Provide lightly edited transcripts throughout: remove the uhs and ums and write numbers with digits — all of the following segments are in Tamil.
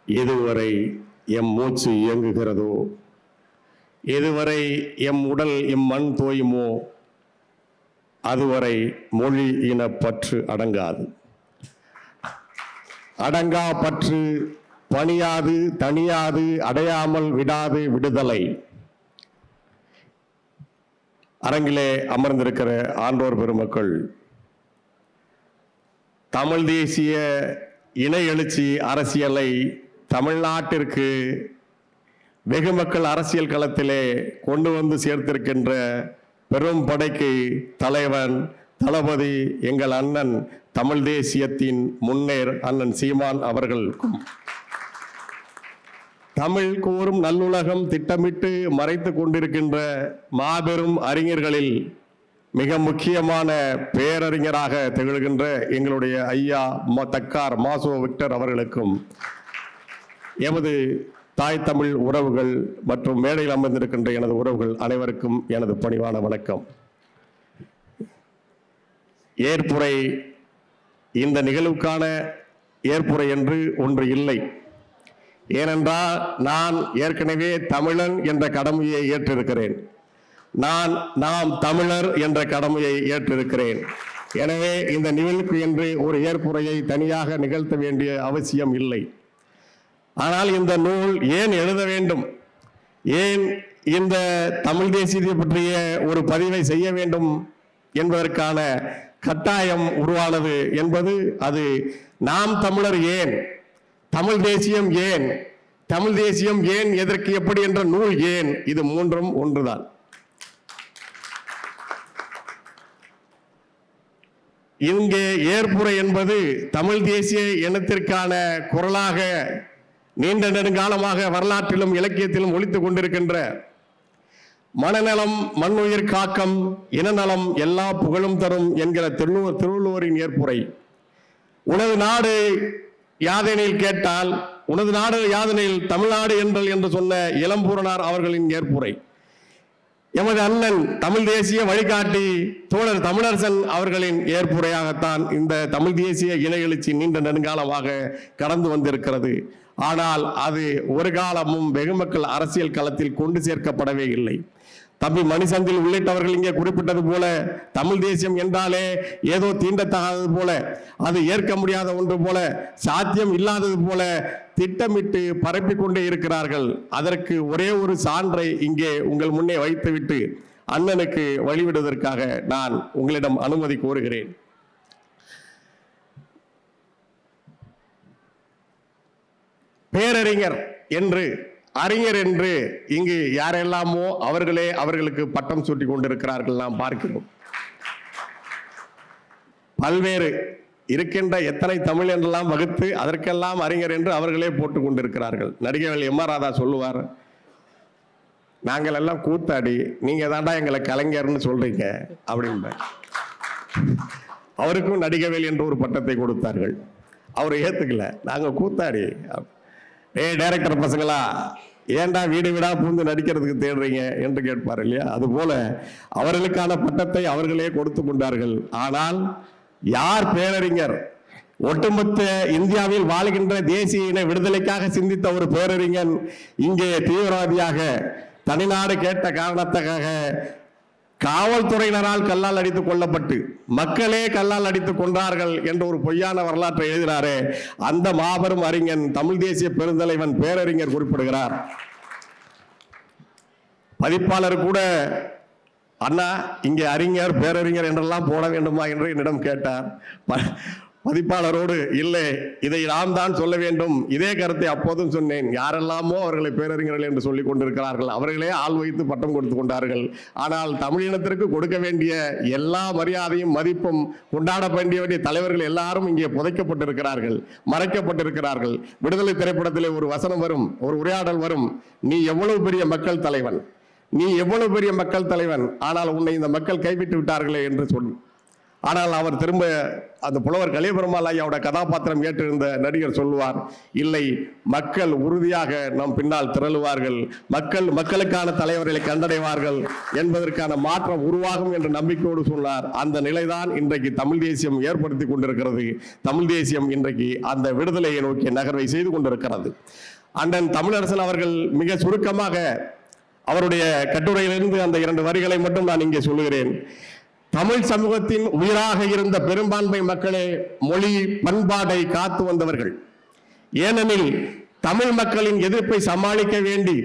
எதுவரை எம் மூச்சு இயங்குகிறதோ, எதுவரை எம் உடல் மண் தோயுமோ, அதுவரை மொழி இன பற்று அடங்காது. அடங்கா பற்று பணியாது தனியாது அடையாமல் விடாது விடுதலை. அரங்கிலே அமர்ந்திருக்கிற ஆன்றோர் பெருமக்கள், தமிழ் தேசிய இன எழுச்சி அரசியலை தமிழ்நாட்டிற்கு வெகு மக்கள் அரசியல் களத்திலே கொண்டு வந்து சேர்த்திருக்கின்ற பெரும் படைக்கு தலைவன் தளபதி எங்கள் அண்ணன் தமிழ் தேசியத்தின் முன்னேர் அண்ணன் சீமான் அவர்களுக்கும், தமிழ் கூறும் நல்லுலகம் திட்டமிட்டு மறைத்து கொண்டிருக்கின்ற மாபெரும் அறிஞர்களில் மிக முக்கியமான பேரறிஞராக திகழ்கின்ற எங்களுடைய ஐயா தக்கார் மாசோ விக்டர் அவர்களுக்கும், எமது தாய் தமிழ் உறவுகள் மற்றும் மேடையில் அமர்ந்திருக்கின்ற எனது உறவுகள் அனைவருக்கும் எனது பணிவான வணக்கம். ஏற்புரை, இந்த நிகழ்வுக்கான ஏற்புரை என்று ஒன்று இல்லை. ஏனென்றால் நான் ஏற்கனவே தமிழன் என்ற கடமையை ஏற்றிருக்கிறேன். நாம் தமிழர் என்ற கடமையை ஏற்றிருக்கிறேன். எனவே இந்த நிகழ்வுக்கு என்று ஒரு ஏற்புரையை தனியாக நிகழ்த்த வேண்டிய அவசியம் இல்லை. ஆனால் இந்த நூல் ஏன் எழுத வேண்டும், ஏன் இந்த தமிழ் தேசியத்தை பற்றிய ஒரு பதிவை செய்ய வேண்டும் என்பதற்கான கட்டாயம் உருவானது என்பது அது நாம் தமிழர் ஏன், தமிழ் தேசியம் ஏன், தமிழ் தேசியம் ஏன், எதற்கு எப்படி என்ற நூல் ஏன், இது மூன்றும் ஒன்றுதான். இங்கே ஏற்புரை என்பது தமிழ் தேசிய இனத்திற்கான குரலாக நீண்ட நெடுங்காலமாக வரலாற்றிலும் இலக்கியத்திலும் ஒலித்துக் கொண்டிருக்கின்ற மனநலம் மண்ணுயிர் காக்கம் இனநலம் எல்லா புகழும் தரும் என்கிற திருவள்ளுவரின் ஏற்புரை. உனது நாடு யாதெனில் கேட்டால், உனது நாடு யாதெனில் தமிழ்நாடு என்றல் என்று சொன்ன இளம்பூரணார் அவர்களின் ஏற்புரை. எமது அண்ணன் தமிழ் தேசிய வழிகாட்டி தோழர் தமிழரசன் அவர்களின் ஏற்புரையாகத்தான் இந்த தமிழ் தேசிய இன எழுச்சி நீண்ட நெடுங்காலமாக கடந்து வந்திருக்கிறது. ஆனால் அது ஒரு காலமும் வெகுமக்கள் அரசியல் களத்தில் கொண்டு சேர்க்கப்படவே இல்லை. தம்பி மணிசந்தில் உள்ளிட்டவர்கள் இங்கே குறிப்பிட்டது போல, தமிழ் தேசியம் என்றாலே ஏதோ தீண்டத்தகாதது போல, அது ஏற்க முடியாத ஒன்று போல, சாத்தியம் இல்லாதது போல திட்டமிட்டு பரப்பிக் கொண்டே இருக்கிறார்கள். அதற்கு ஒரே ஒரு சான்றை இங்கே உங்கள் முன்னே வைத்துவிட்டு அண்ணனுக்கு வழிவிடுவதற்காக நான் உங்களிடம் அனுமதி கோருகிறேன். பேரறிஞர் என்று, அறிஞர் என்று இங்கு யாரெல்லாமோ அவர்களே அவர்களுக்கு பட்டம் சூட்டி கொண்டிருக்கிறார்கள் நாம் பார்க்கிறோம். பல்வேறு இருக்கின்ற எத்தனை தமிழ் என்றெல்லாம் வகுத்து அதற்கெல்லாம் அறிஞர் என்று அவர்களே போட்டுக் கொண்டிருக்கிறார்கள். நடிகர்கள் எம் ஆர் ராதா சொல்லுவார், நாங்கள் எல்லாம் கூத்தாடி, நீங்க தாண்டா எங்களை கலைஞர்னு சொல்றீங்க அப்படின்னு. அவருக்கும் நடிகவேல் என்று ஒரு பட்டத்தை கொடுத்தார்கள். அவர் ஏத்துக்கல, நாங்க கூத்தாடி. டைரக்டர் பசங்களா, ஏன்டா வீடு வீடா பூந்து நடிக்கிறதுக்கு தேடுறீங்க என்று கேட்பார் இல்லையா? அதுபோல அவர்களுக்கான பட்டத்தை அவர்களே கொடுத்து கொண்டார்கள். ஆனால் யார் பேரறிஞர்? ஒட்டுமொத்த இந்தியாவில் வாழ்கின்ற தேசிய இன விடுதலைக்காக சிந்தித்த ஒரு பேரறிஞன் இங்கே தீவிரவாதியாக தனிநாடு கேட்ட காரணத்துக்காக காவல்துறையினரால் கல்லால் அடித்துக் கொல்லப்பட்டு மக்களே கல்லால் அடித்துக் கொண்டார்கள் என்ற ஒரு பொய்யான வரலாற்றை எழுதினாரே, அந்த மாபெரும் அறிஞன் தமிழ் தேசிய பெருந்தலைவன் பேரறிஞர் குறிப்பிடுகிறார். பதிப்பாளர் கூட, அண்ணா இங்கே அறிஞர் பேரறிஞர் என்றெல்லாம் போட வேண்டுமா என்று என்னிடம் கேட்டார். பதிப்பாளரோடு, இல்லை இதை நாம் தான் சொல்ல வேண்டும், இதே கருத்தை அப்போதும் சொன்னேன். யாரெல்லாமோ அவர்களை பேரறிஞர்கள் என்று சொல்லிக் கொண்டிருக்கிறார்கள், அவர்களே ஆள் வைத்து பட்டம் கொடுத்து கொண்டார்கள். ஆனால் தமிழினத்திற்கு கொடுக்க வேண்டிய எல்லா மரியாதையும் மதிப்பும் கொண்டாட வேண்டிய தலைவர்கள் எல்லாரும் இங்கே புதைக்கப்பட்டிருக்கிறார்கள், மறைக்கப்பட்டிருக்கிறார்கள். விடுதலை திரைப்படத்திலே ஒரு வசனம் வரும், ஒரு உரையாடல் வரும், நீ எவ்வளவு பெரிய மக்கள் தலைவன், நீ எவ்வளவு பெரிய மக்கள் தலைவன், ஆனால் உன்னை இந்த மக்கள் கைவிட்டு விட்டார்களே என்று சொல்லி. ஆனால் அவர் திரும்ப அந்த புலவர் கலியபெருமாள் ஐயாவோட கதாபாத்திரம் ஏற்றிருந்த நடிகர் சொல்லுவார், இல்லை, மக்கள் உறுதியாக நம் பின்னால் திரளுவார்கள், மக்களுக்கான தலைவர்களை கண்டடைவார்கள் என்பதற்கான மாற்றம் உருவாகும் என்ற நம்பிக்கையோடு சொன்னார். அந்த நிலைதான் இன்றைக்கு தமிழ் தேசியம் ஏற்படுத்தி கொண்டிருக்கிறது. தமிழ் தேசியம் இன்றைக்கு அந்த விடுதலையை நோக்கிய நகர்வை செய்து கொண்டிருக்கிறது. அண்ணன் தமிழரசன் அவர்கள் மிக சுருக்கமாக அவருடைய கட்டுரையிலிருந்து அந்த 2 வரிகளை மட்டும் நான் இங்கே சொல்லுகிறேன். தமிழ் சமூகத்தின் உயிராக இருந்த பெரும்பான்மை மக்களே மொழி பண்பாடை காத்து வந்தவர்கள். ஏனெனில் தமிழ் மக்களின் எதிர்ப்பை சமாளிக்க வேண்டி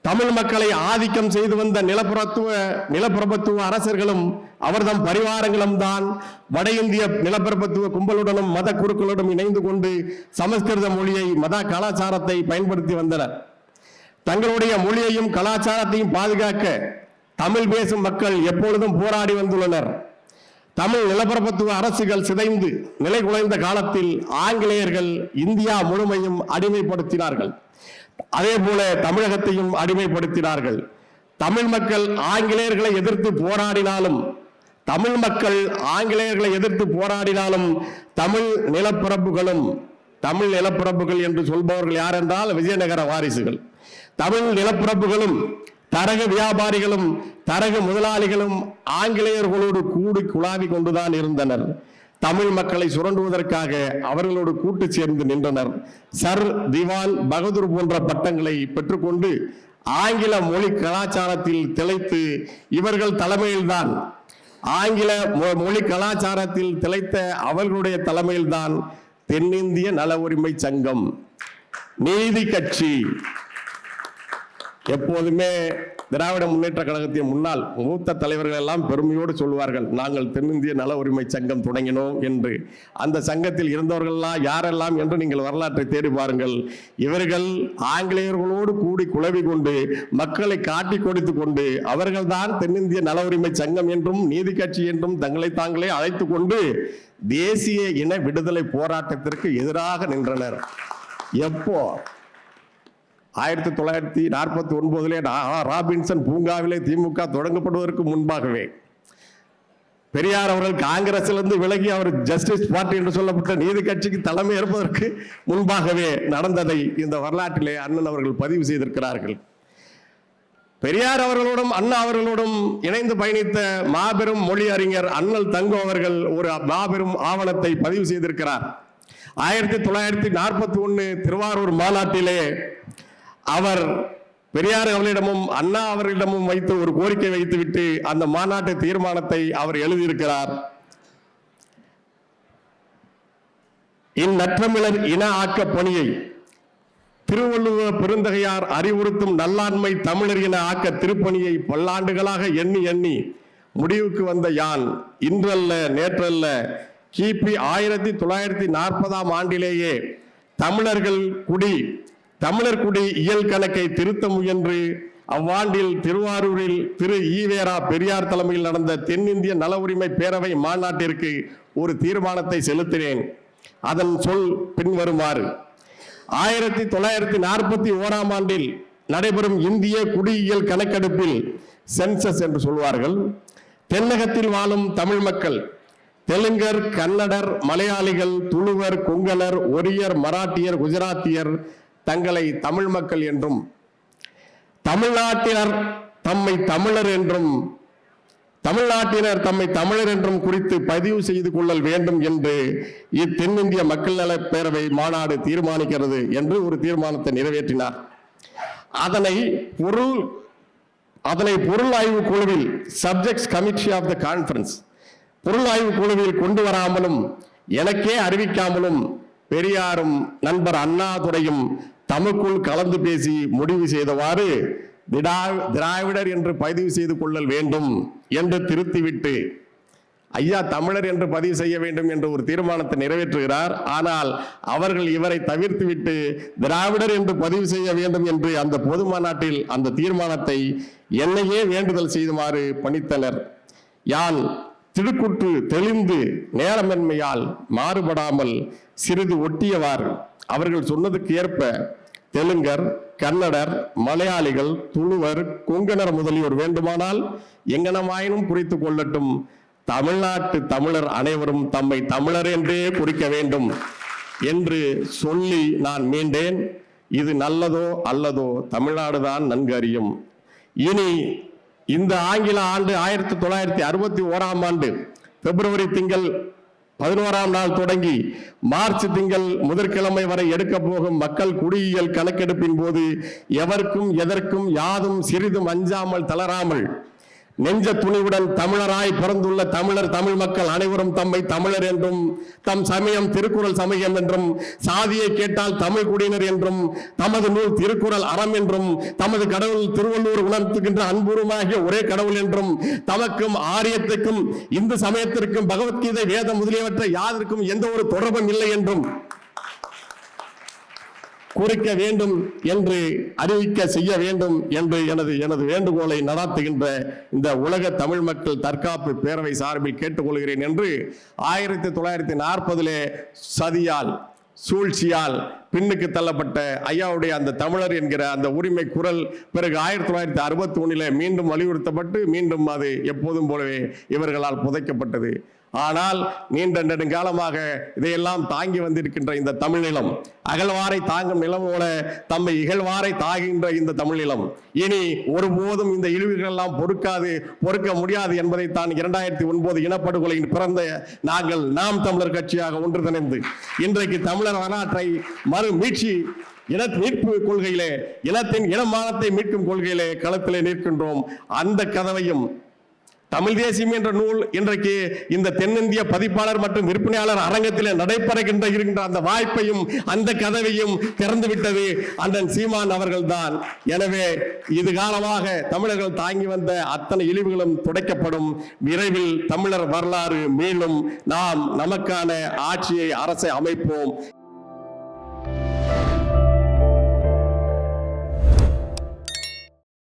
தமிழ் மக்களை ஆதிக்கம் செய்து வந்த நிலப்பிரபுத்துவ அரசர்களும் அவர்தம் பரிவாரங்களும் தான் வட இந்திய நிலப்பிரபுத்துவ கும்பலுடனும் மத குருக்களுடன் இணைந்து கொண்டு சமஸ்கிருத மொழியை, மத கலாச்சாரத்தை பயன்படுத்தி வந்தனர். தங்களுடைய மொழியையும் கலாச்சாரத்தையும் பாதுகாக்க தமிழ் பேசும் மக்கள் எப்பொழுதும் போராடி வந்துள்ளனர். தமிழ் நிலப்பிரபுத்துவ அரசுகள் சிதைந்து நிலை குலைந்த காலத்தில் ஆங்கிலேயர்கள் இந்தியா முழுமையும் அடிமைப்படுத்தினார்கள். அதே போல தமிழகத்தையும் அடிமைப்படுத்தினார்கள். தமிழ் மக்கள் ஆங்கிலேயர்களை எதிர்த்து போராடினாலும் தமிழ் நிலப்பிரபுகள் என்று சொல்பவர்கள் யார் என்றால் விஜயநகர வாரிசுகள். தமிழ் நிலப்பிரபுகளும் தரகு வியாபாரிகளும் தரகு முதலாளிகளும் ஆங்கிலேயர்களோடு கூடி குழாவி கொண்டுதான் இருந்தனர். தமிழ் மக்களை சுரண்டுவதற்காக அவர்களோடு கூட்டு சேர்ந்து நின்றனர். சர், திவான், பகதூர் போன்ற பட்டங்களை பெற்றுக்கொண்டு ஆங்கில மொழி கலாச்சாரத்தில் திளைத்து இவர்கள் தலைமையில்தான், ஆங்கில மொழி கலாச்சாரத்தில் திளைத்த அவர்களுடைய தலைமையில்தான் தென்னிந்திய நல உரிமை சங்கம், நீதி கட்சி. எப்போதுமே திராவிட முன்னேற்ற கழகத்தின் முன்னாள் மூத்த தலைவர்கள் எல்லாம் பெருமையோடு சொல்வார்கள், நாங்கள் தென்னிந்திய நல உரிமை சங்கம் தொடங்கினோம் என்று. அந்த சங்கத்தில் இருந்தவர்கள்லாம் யாரெல்லாம் என்று நீங்கள் வரலாற்றை தேடி பாருங்கள். இவர்கள் ஆங்கிலேயர்களோடு கூடி குழவி கொண்டு மக்களை காட்டி கொடுத்து கொண்டு அவர்கள்தான் தென்னிந்திய நல உரிமை சங்கம் என்றும் நீதி கட்சி என்றும் தங்களை தாங்களே அழைத்து கொண்டு தேசிய இன விடுதலை போராட்டத்திற்கு எதிராக நின்றனர். எப்போ? 1949 ராபின்சன் பூங்காவிலே திமுக தொடங்கப்படுவதற்கு முன்பாகவே பெரியார் அவர்கள் காங்கிரசிலிருந்து விலகி அவர் ஜஸ்டிஸ் பார்ட்டி என்று சொல்லப்பட்ட நீதி கட்சிக்கு தலைமை ஏற்பதற்கு முன்பாகவே நடந்ததை இந்த வரலாற்றிலே அண்ணன் அவர்கள் பதிவு செய்திருக்கிறார்கள். பெரியார் அவர்களோடும் அண்ணா அவர்களோடும் இணைந்து பயணித்த மாபெரும் மொழி அறிஞர் அண்ணல் தங்கோ அவர்கள் ஒரு மாபெரும் ஆவணத்தை பதிவு செய்திருக்கிறார். 1941 திருவாரூர் மாநாட்டிலே அவர் பெரியார் அவர்களிடமும் அண்ணா அவர்களிடமும் வைத்து ஒரு கோரிக்கை வைத்துவிட்டு அந்த மாநாட்டு தீர்மானத்தை அவர் எழுதியிருக்கிறார். இந்நற்றமிழர் இன ஆக்க பணியை திருவள்ளுவ பெருந்தகையார் அறிவுறுத்தும் நல்லாண்மை தமிழர் இன ஆக்க திருப்பணியை பல்லாண்டுகளாக எண்ணி எண்ணி முடிவுக்கு வந்த யான் இன்றல்ல நேற்றல்ல கிபி 1940 ஆண்டிலேயே தமிழர் குடி இயல் கணக்கை திருத்த முயன்று அவ்வாண்டில் திருவாரூரில் திரு ஈவேரா பெரியார் தலைமையில் நடந்த தென்னிந்திய நல உரிமை பேரவை மாநாட்டிற்கு ஒரு தீர்மானத்தை செலுத்தினேன். அதன் சொல் பின்வருமாறு: 1941 ஆண்டில் நடைபெறும் இந்திய குடியியல் கணக்கெடுப்பில் சென்சஸ் என்று சொல்வார்கள், தென்னகத்தில் வாழும் தமிழ் மக்கள் தெலுங்கர், கன்னடர், மலையாளிகள், துளுவர், கொங்கணர், ஒரியர், மராட்டியர், குஜராத்தியர் தங்களை தமிழ் மக்கள் என்றும் தமிழ்நாட்டினர் தம்மை தமிழர் என்றும் குறித்து பதிவு செய்து கொள்ளல் வேண்டும் என்று இத்தென்னிந்திய மக்கள் நல பேரவை மாநாடு தீர்மானிக்கிறது என்று ஒரு தீர்மானத்தை நிறைவேற்றினார். அதனை பொருள் ஆய்வு குழுவில் subjects committee of the conference பொருள் ஆய்வு குழுவில் கொண்டு வராமலும் எனக்கே அறிவிக்காமலும் பெரியாரும் நண்பர் அண்ணாதுரையும் தமக்குள் கலந்து பேசி முடிவு செய்தவாறு திராவிடர் என்று பதிவு செய்து கொள்ளல் வேண்டும் என்று திருத்திவிட்டு ஐயா தமிழர் என்று பதிவு செய்ய வேண்டும் என்று ஒரு தீர்மானத்தை நிறைவேற்றுகிறார். ஆனால் அவர்கள் இவரை தவிர்த்துவிட்டு திராவிடர் என்று பதிவு செய்ய வேண்டும் என்று அந்த பொது மாநாட்டில் அந்த தீர்மானத்தை என்னையே வேண்டுதல் செய்துமாறு பணித்தனர். யான் திடுக்குற்று தெளிந்து நேரமென்மையால் மாறுபடாமல் சிறிது ஒட்டியவாறு அவர்கள் சொன்னதுக்கு ஏற்ப தெலுங்கர், கன்னடர், மலையாளிகள், துளுவர், கொங்கணர் முதலியோர் வேண்டுமானால் எங்கனமாயினும் குறித்து கொள்ளட்டும், தமிழ்நாட்டு தமிழர் அனைவரும் தம்மை தமிழர் என்றே குறிக்க வேண்டும் என்று சொல்லி நான் மீண்டேன். இது நல்லதோ அல்லதோ தமிழ்நாடுதான் நன்கு அறியும். இனி இந்த ஆங்கில ஆண்டு 1961ஆம் ஆண்டு பிப்ரவரி திங்கள் 11ஆம் நாள் தொடங்கி மார்ச் திங்கள் முதற்கிழமை வரை எடுக்க போகும் மக்கள் குடியியல் கணக்கெடுப்பின் போது எவருக்கும் எதற்கும் யாதும் சிறிதும் அஞ்சாமல் தளராமல் நெஞ்ச துணிவுடன் தமிழராய் பிறந்துள்ள தமிழ் மக்கள் அனைவரும் தம்மை தமிழர் என்றும், தம் சமயம் திருக்குறள் சமயம் என்றும், சாதியை கேட்டால் தமிழ் குடியினர் என்றும், தமது நூல் திருக்குறள் அறம் என்றும், தமது கடவுள் திருவள்ளுவர் உணர்த்துகின்ற அன்புருமாகிய ஒரே கடவுள் என்றும், தமக்கும் ஆரியத்துக்கும் இந்து சமயத்திற்கும் பகவத்கீதை வேதம் முதலியவற்றை யாருக்கும் எந்த ஒரு தொடர்பும் இல்லை என்றும் குறிக்க வேண்டும் என்று அறிவிக்க செய்ய வேண்டும் என்று எனது வேண்டுகோளை நடாத்துகின்ற இந்த உலக தமிழ் மக்கள் தற்காப்பு பேரவை சார்பில் கேட்டுக்கொள்கிறேன் என்று 1940 சதியால் சூழ்ச்சியால் பின்னுக்கு தள்ளப்பட்ட ஐயாவுடைய அந்த தமிழர் என்கிற அந்த உரிமை குரல் பிறகு 1961 மீண்டும் வலியுறுத்தப்பட்டு மீண்டும் அது எப்போதும் போலவே இவர்களால் புதைக்கப்பட்டது. ஆனால் நீண்ட நெடுங்காலமாக இதையெல்லாம் தாங்கி வந்திருக்கின்ற இந்த தமிழ் நிலம், அகழ்வாரை தாங்கும் நிலம் போல தம்மை இகழ்வாரை தாங்குகின்ற இந்த தமிழ் நிலம் இனி ஒருபோதும் இந்த இழிவுகள் எல்லாம் பொறுக்க முடியாது என்பதைத்தான் 2009 இனப்படுகொலையின் பிறந்த நாங்கள் நாம் தமிழர் கட்சியாக ஒன்றிணைந்து இன்றைக்கு தமிழர் வரலாற்றை மறு மீட்சி மீட்பு கொள்கையிலே, இனத்தின் இனமானத்தை மீட்கும் கொள்கையிலே களத்திலே நிற்கின்றோம். அந்த கதவையும் தமிழ் தேசியம் என்ற நூல் இன்றைக்கு இந்த தென்னிந்திய பதிப்பாளர் மற்றும் விற்பனையாளர் அரங்கத்தில் நடைபெறுகின்ற அந்த வாய்ப்பையும் அந்த கதவையும் திறந்துவிட்டது அண்ணன் சீமான் அவர்கள்தான். எனவே இது காலமாக தமிழர்கள் தாங்கி வந்த அத்தனை இழிவுகளும் துடைக்கப்படும். விரைவில் தமிழர் வரலாறு மீளும். நாம் நமக்கான ஆட்சியை அரசை அமைப்போம்.